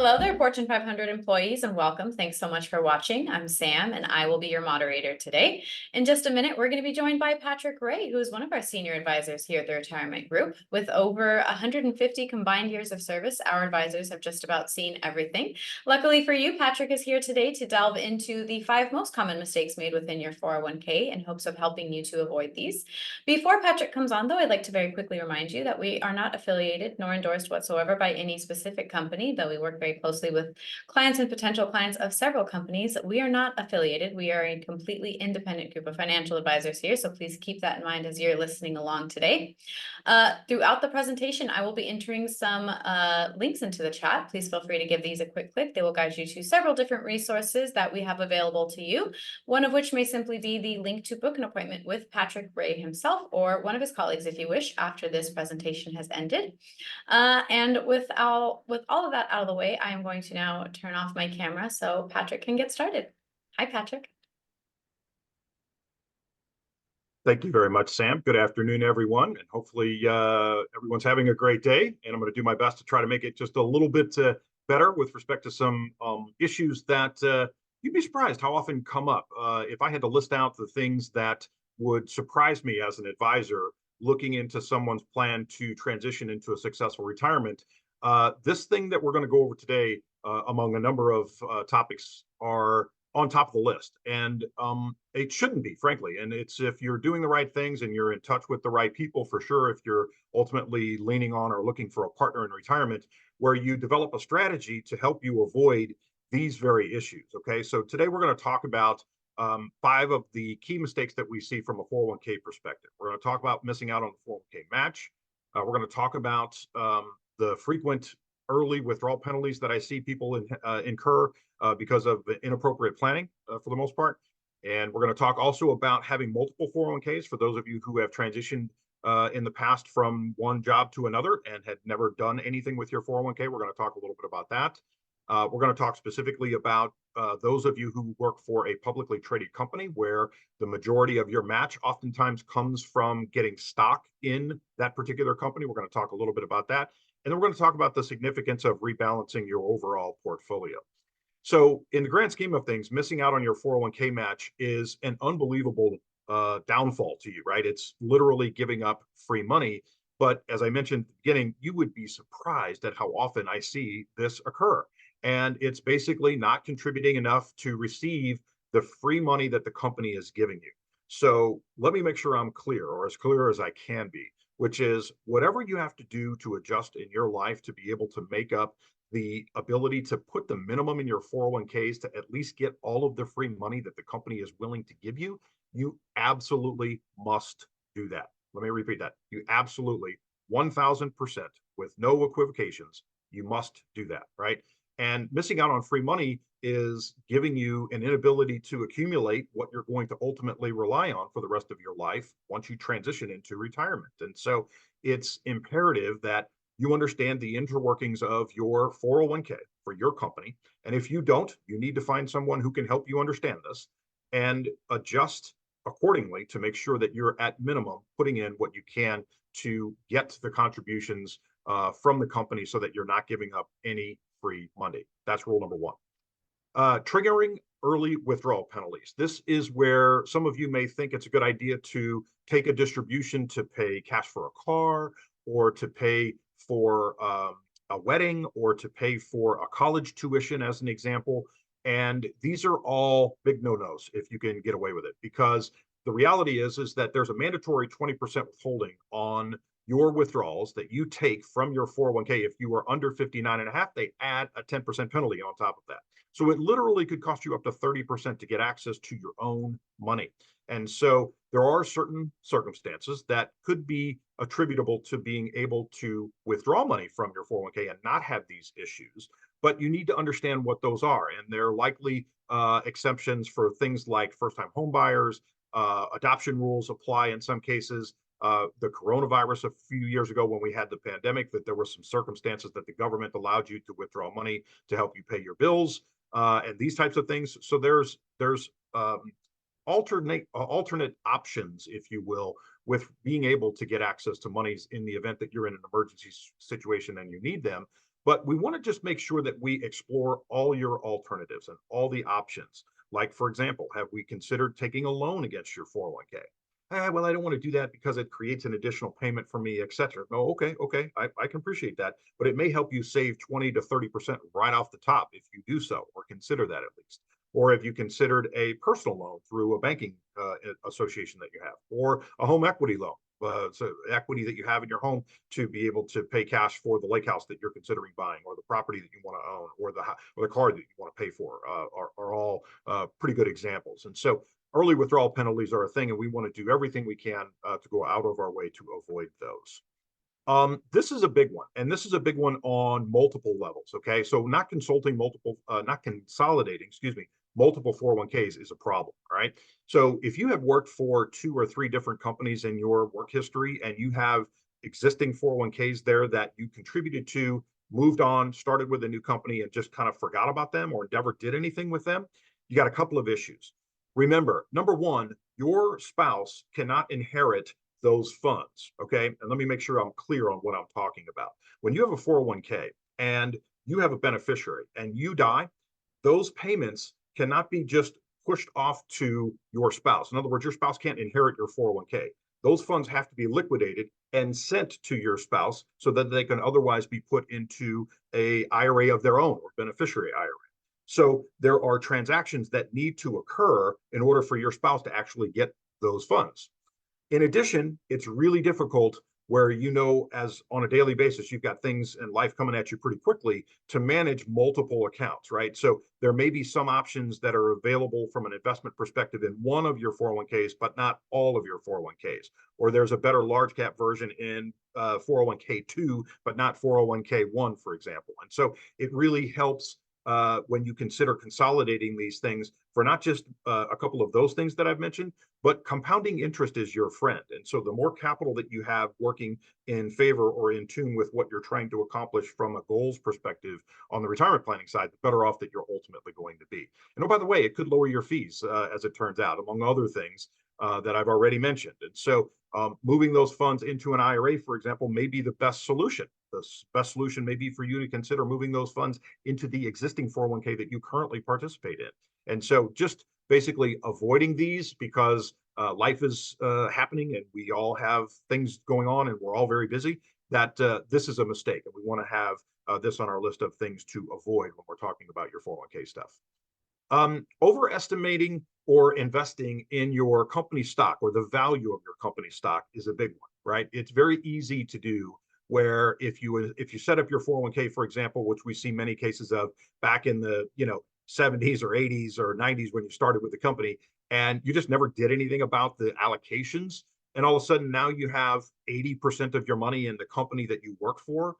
Hello there, Fortune 500 employees, and welcome. Thanks so much for watching. I'm Sam, and I will be your moderator today. In just a minute, we're going to be joined by Patrick Ray, who is one of our senior advisors here at the Retirement Group. With over 150 combined years of service, our advisors have just about seen everything. Luckily for you, Patrick is here today to delve into the 5 most common mistakes made within your 401k in hopes of helping you to avoid these. Before Patrick comes on, though, I'd like to very quickly remind you that we are not affiliated nor endorsed whatsoever by any specific company, though we work very closely with clients and potential clients of several companies. We are not affiliated. We are a completely independent group of financial advisors here, so please keep that in mind as you're listening along today. Throughout the presentation, I will be entering some links into the chat. Please feel free to give these a quick click. They will guide you to several different resources that we have available to you, one of which may simply be the link to book an appointment with Patrick Ray himself or one of his colleagues if you wish after this presentation has ended. And with all of that out of the way, I am going to now turn off my camera so Patrick can get started. Hi, Patrick. Thank you very much, Sam. Good afternoon, everyone, and hopefully everyone's having a great day. And I'm going to do my best to try to make it just a little bit better with respect to some issues that you'd be surprised how often come up. If I had to list out the things that would surprise me as an advisor looking into someone's plan to transition into a successful retirement, this thing that we're going to go over today, among a number of topics, are on top of the list. And it shouldn't be, frankly. And it's if you're doing the right things and you're in touch with the right people, for sure, if you're ultimately leaning on or looking for a partner in retirement, where you develop a strategy to help you avoid these very issues. Okay, so today we're going to talk about 5 of the key mistakes that we see from a 401k perspective. We're going to talk about missing out on the 401k match. We're going to talk about the frequent early withdrawal penalties that I see people incur because of inappropriate planning for the most part. And we're going to talk also about having multiple 401ks for those of you who have transitioned in the past from one job to another and had never done anything with your 401k. We're going to talk a little bit about that. We're going to talk specifically about those of you who work for a publicly traded company where the majority of your match oftentimes comes from getting stock in that particular company. We're going to talk a little bit about that. And then we're going to talk about the significance of rebalancing your overall portfolio. So in the grand scheme of things, missing out on your 401k match is an unbelievable downfall to you, right? It's literally giving up free money. But as I mentioned at the beginning, you would be surprised at how often I see this occur. And it's basically not contributing enough to receive the free money that the company is giving you. So let me make sure I'm clear, or as clear as I can be, which is whatever you have to do to adjust in your life to be able to make up the ability to put the minimum in your 401ks to at least get all of the free money that the company is willing to give you, you absolutely must do that. Let me repeat that. You absolutely, 1000%, with no equivocations, you must do that, right? And missing out on free money is giving you an inability to accumulate what you're going to ultimately rely on for the rest of your life once you transition into retirement. And so it's imperative that you understand the interworkings of your 401k for your company. And if you don't, you need to find someone who can help you understand this and adjust accordingly to make sure that you're at minimum putting in what you can to get the contributions from the company so that you're not giving up any free money. That's rule number 1. Triggering early withdrawal penalties. This is where some of you may think it's a good idea to take a distribution to pay cash for a car, or to pay for a wedding, or to pay for a college tuition, as an example. And these are all big no-nos if you can get away with it, because the reality is that there's a mandatory 20% withholding on your withdrawals that you take from your 401k. If you are under 59.5, they add a 10% penalty on top of that. So it literally could cost you up to 30% to get access to your own money. And so there are certain circumstances that could be attributable to being able to withdraw money from your 401k and not have these issues. But you need to understand what those are. And there are likely exceptions for things like first-time home buyers. Adoption rules apply in some cases. The coronavirus a few years ago, when we had the pandemic, that there were some circumstances that the government allowed you to withdraw money to help you pay your bills, and these types of things. So there's alternate options, if you will, with being able to get access to monies in the event that you're in an emergency situation and you need them. But we want to just make sure that we explore all your alternatives and all the options. Like, for example, have we considered taking a loan against your 401k? Well, I don't want to do that because it creates an additional payment for me, et cetera. No, okay, I can appreciate that, but it may help you save 20 to 30% right off the top if you do so, or consider that at least. Or have you considered a personal loan through a banking association that you have, or a home equity loan? So equity that you have in your home to be able to pay cash for the lake house that you're considering buying, or the property that you want to own, or the car that you want to pay for, are all pretty good examples. And so early withdrawal penalties are a thing, and we want to do everything we can to go out of our way to avoid those. This is a big one, and this is a big one on multiple levels. Okay, so not consolidating, excuse me, multiple 401ks is a problem. All right, so if you have worked for 2 or 3 different companies in your work history, and you have existing 401ks there that you contributed to, moved on, started with a new company, and just kind of forgot about them or never did anything with them, you got a couple of issues. Remember, number one, your spouse cannot inherit those funds. Okay. And let me make sure I'm clear on what I'm talking about. When you have a 401k and you have a beneficiary and you die, those payments cannot be just pushed off to your spouse. In other words, your spouse can't inherit your 401k. Those funds have to be liquidated and sent to your spouse so that they can otherwise be put into a IRA of their own, or beneficiary IRA. So there are transactions that need to occur in order for your spouse to actually get those funds. In addition, it's really difficult where, as on a daily basis, you've got things in life coming at you pretty quickly, to manage multiple accounts, right? So there may be some options that are available from an investment perspective in one of your 401ks, but not all of your 401ks. Or there's a better large cap version in 401k2, but not 401k1, for example. And so it really helps when you consider consolidating these things for not just a couple of those things that I've mentioned, but compounding interest is your friend. And so the more capital that you have working in favor or in tune with what you're trying to accomplish from a goals perspective on the retirement planning side, the better off that you're ultimately going to be. And oh, by the way, it could lower your fees, as it turns out, among other things that I've already mentioned. And so moving those funds into an IRA, for example, may be the best solution. The best solution may be for you to consider moving those funds into the existing 401k that you currently participate in. And so just basically avoiding these, because life is happening and we all have things going on and we're all very busy, that this is a mistake. And we want to have this on our list of things to avoid when we're talking about your 401k stuff. Overestimating or investing in your company stock, or the value of your company stock, is a big one, right? It's very easy to do, where if you set up your 401k, for example, which we see many cases of back in the 70s or 80s or 90s when you started with the company, and you just never did anything about the allocations, and all of a sudden now you have 80% of your money in the company that you work for.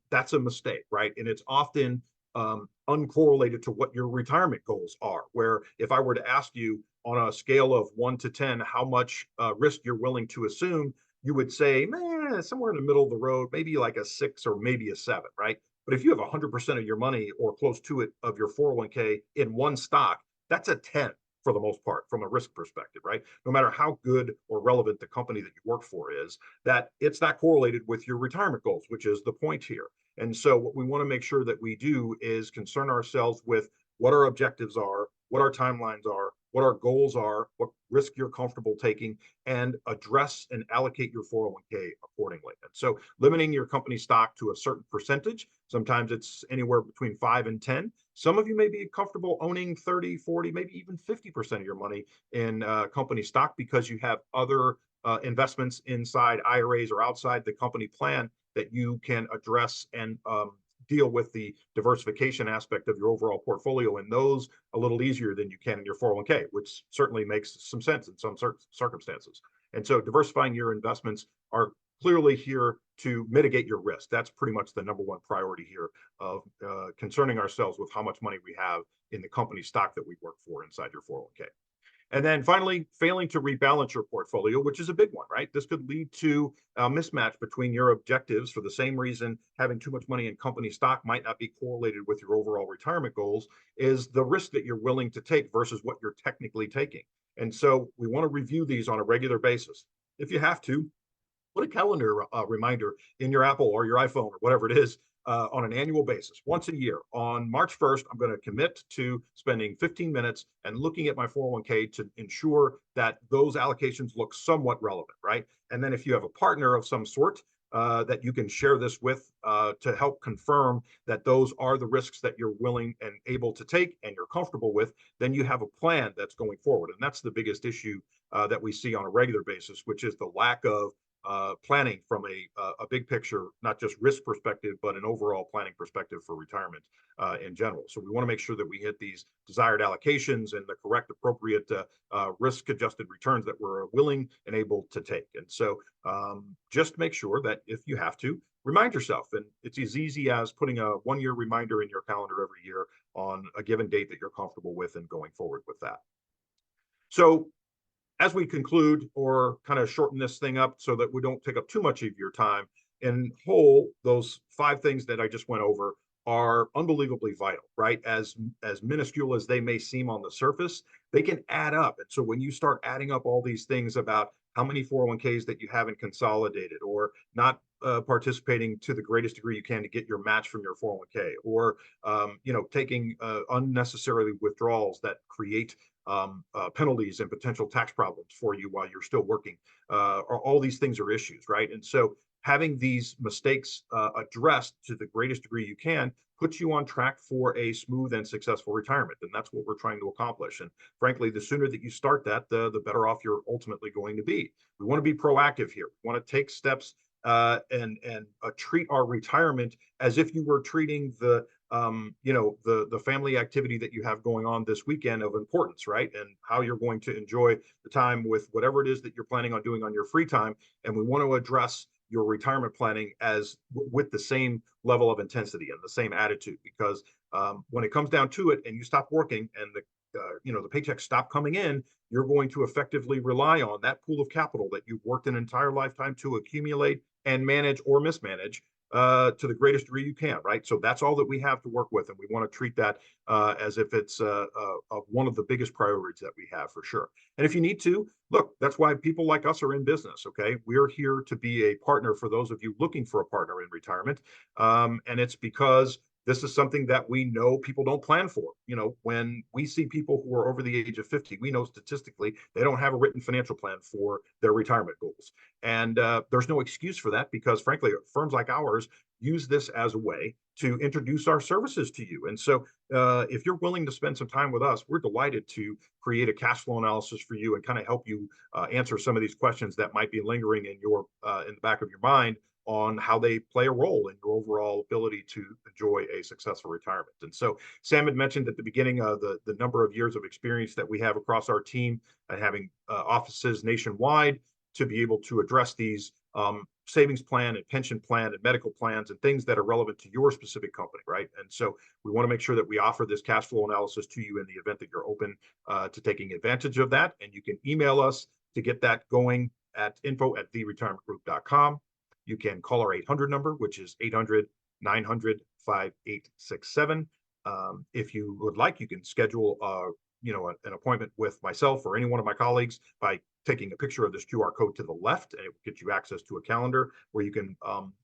That's a mistake, right? And it's often uncorrelated to what your retirement goals are. Where if I were to ask you on a scale of 1 to 10 how much risk you're willing to assume, you would say, man, somewhere in the middle of the road, maybe like a 6 or maybe a 7, right? But if you have 100% of your money, or close to it, of your 401k in one stock, that's a 10 for the most part from a risk perspective, right? No matter how good or relevant the company that you work for is, that it's not correlated with your retirement goals, which is the point here. And so what we want to make sure that we do is concern ourselves with what our objectives are, what our timelines are, what our goals are, what risk you're comfortable taking, and address and allocate your 401k accordingly. And so limiting your company stock to a certain percentage, sometimes it's anywhere between 5 and 10. Some of you may be comfortable owning 30, 40, maybe even 50% of your money in company stock, because you have other investments inside IRAs or outside the company plan that you can address and deal with the diversification aspect of your overall portfolio in those a little easier than you can in your 401k, which certainly makes some sense in some circumstances. And so diversifying your investments are clearly here to mitigate your risk. That's pretty much the number one priority here, of concerning ourselves with how much money we have in the company stock that we work for inside your 401k. And then finally, failing to rebalance your portfolio, which is a big one, right? This could lead to a mismatch between your objectives. For the same reason, having too much money in company stock might not be correlated with your overall retirement goals, is the risk that you're willing to take versus what you're technically taking. And so we want to review these on a regular basis. If you have to, put a calendar reminder in your Apple or your iPhone or whatever it is, on an annual basis, once a year. On March 1st, I'm going to commit to spending 15 minutes and looking at my 401k to ensure that those allocations look somewhat relevant, right? And then if you have a partner of some sort that you can share this with to help confirm that those are the risks that you're willing and able to take and you're comfortable with, then you have a plan that's going forward. And that's the biggest issue that we see on a regular basis, which is the lack of planning from a big picture, not just risk perspective, but an overall planning perspective for retirement in general. So we want to make sure that we hit these desired allocations and the correct, appropriate risk-adjusted returns that we're willing and able to take. And so just make sure that if you have to, remind yourself, and it's as easy as putting a one-year reminder in your calendar every year on a given date that you're comfortable with and going forward with that. So as we conclude or kind of shorten this thing up so that we don't take up too much of your time, in whole, those 5 things that I just went over are unbelievably vital, right? As minuscule as they may seem on the surface, they can add up. And so when you start adding up all these things about how many 401ks that you haven't consolidated, or not participating to the greatest degree you can to get your match from your 401k, or taking unnecessarily withdrawals that create penalties and potential tax problems for you while you're still working. All these things are issues, right? And so having these mistakes addressed to the greatest degree you can puts you on track for a smooth and successful retirement. And that's what we're trying to accomplish. And frankly, the sooner that you start that, the better off you're ultimately going to be. We want to be proactive here. We want to take steps and treat our retirement as if you were treating the family activity that you have going on this weekend of importance, right? And how you're going to enjoy the time with whatever it is that you're planning on doing on your free time. And we want to address your retirement planning as with the same level of intensity and the same attitude, because when it comes down to it and you stop working and the paychecks stop coming in, you're going to effectively rely on that pool of capital that you've worked an entire lifetime to accumulate and manage or mismanage to the greatest degree you can, right? So that's all that we have to work with, and we want to treat that as if it's one of the biggest priorities that we have for sure. And if you need to, look, that's why people like us are in business, okay? We're here to be a partner for those of you looking for a partner in retirement, and it's because this is something that we know people don't plan for. When we see people who are over the age of 50, we know statistically they don't have a written financial plan for their retirement goals. And there's no excuse for that, because frankly, firms like ours use this as a way to introduce our services to you. And so if you're willing to spend some time with us, we're delighted to create a cash flow analysis for you and kind of help you answer some of these questions that might be lingering in the back of your mind on how they play a role in your overall ability to enjoy a successful retirement. And so Sam had mentioned at the beginning the number of years of experience that we have across our team and having offices nationwide to be able to address these savings plan and pension plan and medical plans and things that are relevant to your specific company, right? And so we want to make sure that we offer this cash flow analysis to you in the event that you're open to taking advantage of that. And you can email us to get that going at info@theretirementgroup.com. You can call our 800 number, which is 800-900-5867. If you would like, you can schedule an appointment with myself or any one of my colleagues by taking a picture of this QR code to the left, and it will get you access to a calendar where you can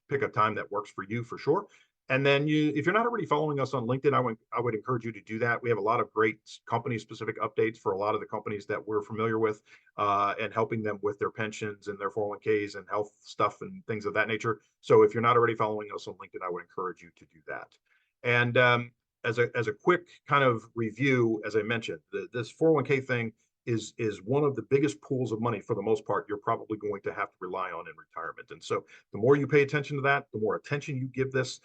pick a time that works for you for sure. And then if you're not already following us on LinkedIn, I would encourage you to do that. We have a lot of great company-specific updates for a lot of the companies that we're familiar with, and helping them with their pensions and their 401ks and health stuff and things of that nature. So if you're not already following us on LinkedIn, I would encourage you to do that. And as a quick kind of review, as I mentioned, this 401k thing is one of the biggest pools of money for the most part you're probably going to have to rely on in retirement. And so the more you pay attention to that, the more attention you give this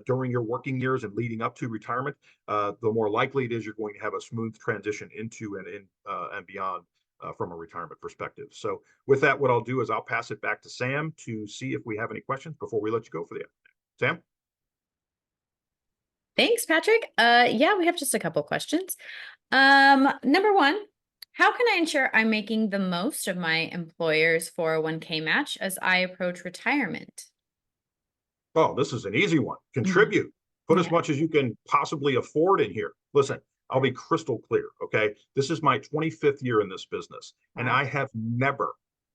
during your working years and leading up to retirement, the more likely it is you're going to have a smooth transition into and beyond from a retirement perspective. So with that, what I'll do is I'll pass it back to Sam to see if we have any questions before we let you go for the afternoon. Sam? Thanks, Patrick. Yeah, we have just a couple questions. Number one, how can I ensure I'm making the most of my employer's 401k match as I approach retirement? Oh, this is an easy one. Contribute. Put as much as you can possibly afford in here. Listen, I'll be crystal clear, okay? This is my 25th year in this business, and I have never,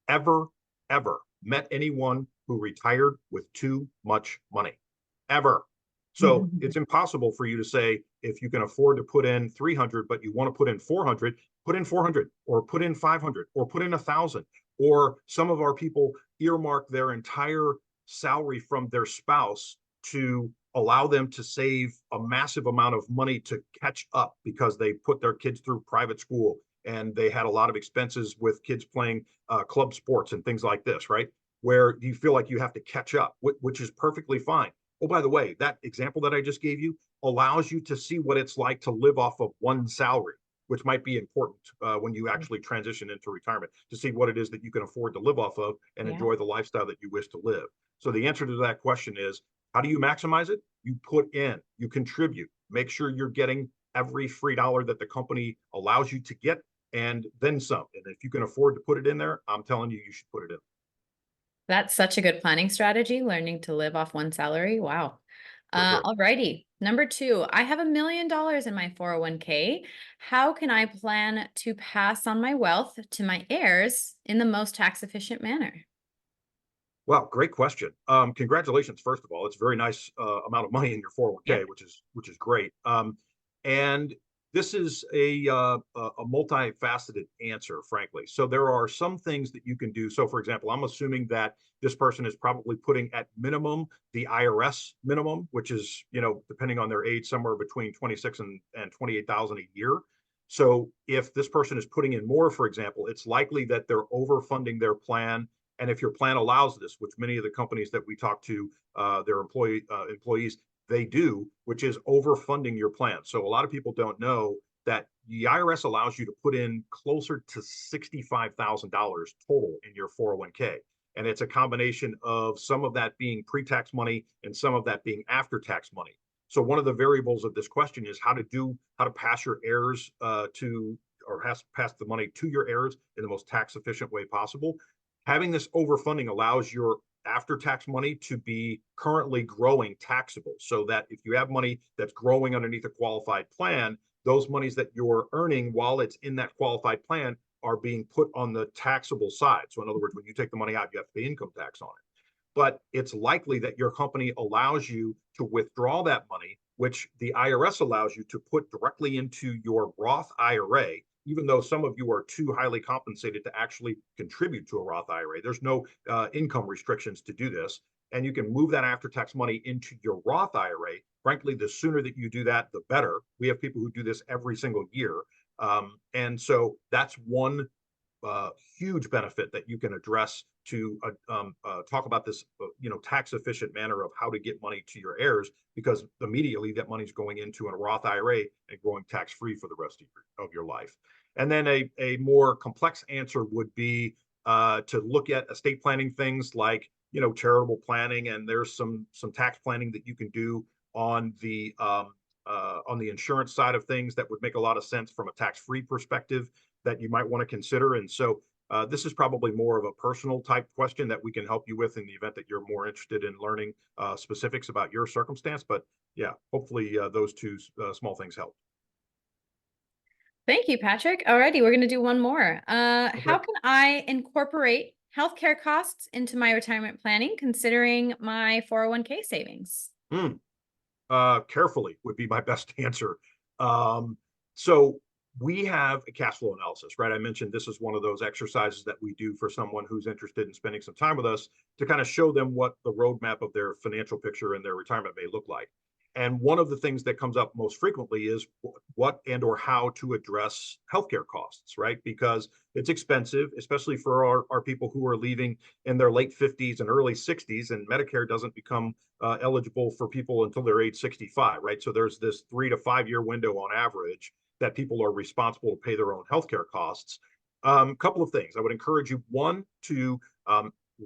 ever, ever met anyone who retired with too much money. Ever. So it's impossible for you to say, if you can afford to put in 300, but you want to put in 400 or put in 500 or put in 1,000. Or some of our people earmark their entire salary from their spouse to allow them to save a massive amount of money to catch up because they put their kids through private school and they had a lot of expenses with kids playing club sports and things like this, right? Where you feel like you have to catch up, which is perfectly fine. Oh, by the way, that example that I just gave you allows you to see what it's like to live off of one salary, which might be important when you actually transition into retirement, to see what it is that you can afford to live off of and Yeah. enjoy the lifestyle that you wish to live. So the answer to that question is, how do you maximize it? You put in, you contribute, make sure you're getting every free dollar that the company allows you to get, and then some. And if you can afford to put it in there, I'm telling you, you should put it in. That's such a good planning strategy, learning to live off one salary. Wow. For sure. Alrighty. Number two, I have $1 million in my 401k. How can I plan to pass on my wealth to my heirs in the most tax efficient manner? Well, great question. Congratulations, first of all. It's a very nice amount of money in your 401k, Yep. which is great. And this is a multifaceted answer, frankly. So there are some things that you can do. So, for example, I'm assuming that this person is probably putting at minimum the IRS minimum, which is, depending on their age, somewhere between 26 and 28,000 a year. So if this person is putting in more, for example, it's likely that they're overfunding their plan. And if your plan allows this, which many of the companies that we talk to, their employees, they do, which is overfunding your plan. So a lot of people don't know that the IRS allows you to put in closer to $65,000 total in your 401k. And it's a combination of some of that being pre-tax money and some of that being after-tax money. So one of the variables of this question is how to pass your heirs pass the money to your heirs in the most tax efficient way possible. Having this overfunding allows your after tax money to be currently growing taxable, so that if you have money that's growing underneath a qualified plan, those monies that you're earning while it's in that qualified plan are being put on the taxable side. So in other words, when you take the money out, you have to pay income tax on it. But it's likely that your company allows you to withdraw that money, which the IRS allows you to put directly into your Roth IRA, even though some of you are too highly compensated to actually contribute to a Roth IRA. There's no income restrictions to do this. And you can move that after tax money into your Roth IRA. Frankly, the sooner that you do that, the better. We have people who do this every single year. And so that's one huge benefit that you can address to talk about this, tax efficient manner of how to get money to your heirs, because immediately that money's going into a Roth IRA and growing tax free for the rest of your life. And then a more complex answer would be to look at estate planning things like, charitable planning, and there's some tax planning that you can do on the insurance side of things that would make a lot of sense from a tax-free perspective that you might want to consider. And so this is probably more of a personal type question that we can help you with in the event that you're more interested in learning specifics about your circumstance. But yeah, hopefully those two small things help. Thank you, Patrick. Alrighty, we're going to do one more. Okay. How can I incorporate healthcare costs into my retirement planning, considering my 401k savings? Carefully would be my best answer. So we have a cash flow analysis, right? I mentioned this is one of those exercises that we do for someone who's interested in spending some time with us to kind of show them what the roadmap of their financial picture and their retirement may look like. And one of the things that comes up most frequently is what and or how to address healthcare costs, right? Because it's expensive, especially for our people who are leaving in their late 50s and early 60s, and Medicare doesn't become eligible for people until they're age 65, right? So there's this 3 to 5 year window on average that people are responsible to pay their own healthcare costs. Couple of things. I would encourage you, one, to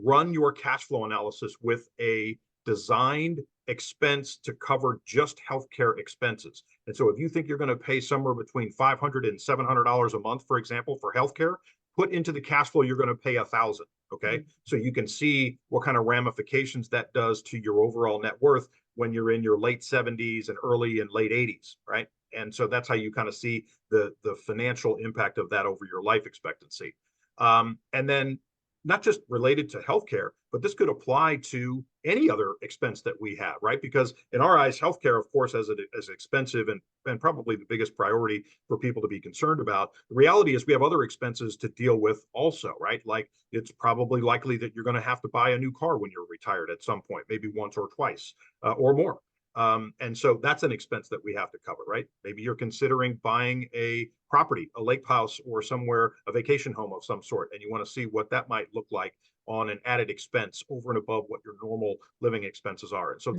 run your cash flow analysis with a designed expense to cover just healthcare expenses. And so if you think you're going to pay somewhere between $500 and $700 a month, for example, for healthcare, put into the cash flow you're going to pay $1,000. Okay. So you can see what kind of ramifications that does to your overall net worth when you're in your late 70s and early and late 80s, right? And so that's how you kind of see the financial impact of that over your life expectancy. And then not just related to healthcare, but this could apply to any other expense that we have, right? Because in our eyes, healthcare, of course, as expensive and probably the biggest priority for people to be concerned about. The reality is we have other expenses to deal with also, right? Like it's probably likely that you're going to have to buy a new car when you're retired at some point, maybe once or twice or more. And so that's an expense that we have to cover, right? Maybe you're considering buying a property, a lake house, or somewhere, a vacation home of some sort, and you want to see what that might look like on an added expense over and above what your normal living expenses are. And so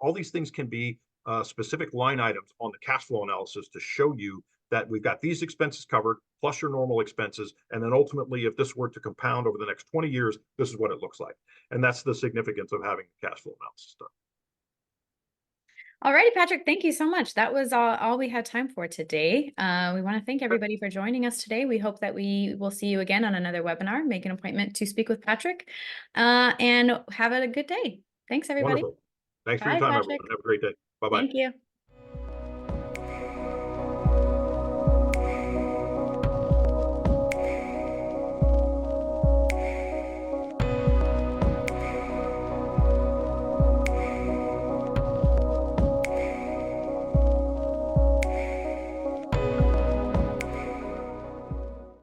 all these things can be specific line items on the cash flow analysis to show you that we've got these expenses covered plus your normal expenses. And then ultimately, if this were to compound over the next 20 years, this is what it looks like. And that's the significance of having the cash flow analysis done. All righty, Patrick, thank you so much. That was all we had time for today. We want to thank everybody for joining us today. We hope that we will see you again on another webinar. Make an appointment to speak with Patrick and have a good day. Thanks, everybody. Wonderful. Thanks for your Bye, time, everyone. Patrick. Have a great day. Bye bye. Thank you.